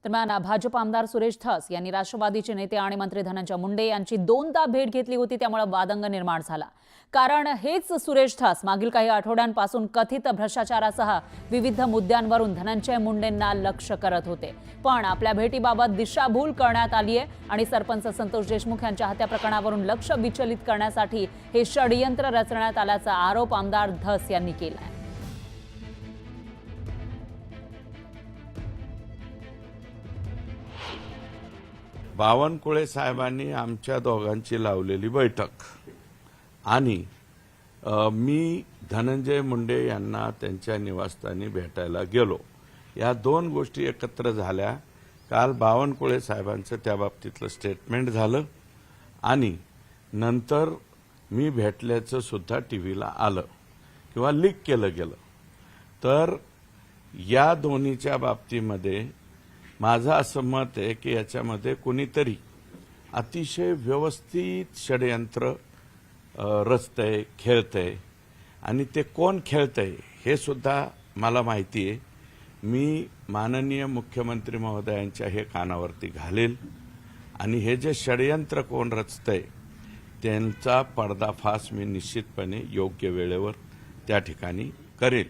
दरम्यान भाजप आमदार सुरेश धस यांनी राष्ट्रवादीचे नेते आणि मंत्री धनंजय मुंडे यांची दोनदा भेट घेतली होती, त्यामुळे वादंग निर्माण झाला। कारण हेच सुरेश धस मागील काही आठवड्यांपासून कथित भ्रष्टाचारासह विविध मुद्द्यांवरून धनंजय मुंडेंना लक्ष्य करत होते। पण आपल्या भेटीबाबत दिशाभूल करण्यात आली आहे आणि सरपंच संतोष देशमुख यांच्या हत्या प्रकरणावरून लक्ष विचलित करण्यासाठी हे षडयंत्र रचण्यात आल्याचा आरोप आमदार धस यांनी केला आहे। बावनकुळे साहेबांनी आमच्या दोघांची लावलेली बैठक आणि मी धनंजय मुंडे यांना त्यांच्या निवासस्थानी भेटायला गेलो, या दोन गोष्टी एकत्र झाल्या। काल बावनकुळे साहेबांचं त्या बाबतीतलं स्टेटमेंट झालं आणि नंतर मी भेटल्याचं सुद्धा टीव्हीला आलं किंवा लीक केलं गेलं। तर या दोन्हीच्या बाबतीमध्ये माझं असं मत आहे की याच्यामध्ये कोणीतरी अतिशय व्यवस्थित षडयंत्र रचतंय, खेळतंय आणि ते कोण खेळतंय हे सुद्धा मला माहिती आहे। मी माननीय मुख्यमंत्री महोदयांच्या हे कानावरती घालेल आणि हे जे षडयंत्र कोण रचतंय त्यांचा पर्दाफाश मी निश्चितपणे योग्य वेळेवर त्या ठिकाणी करेल।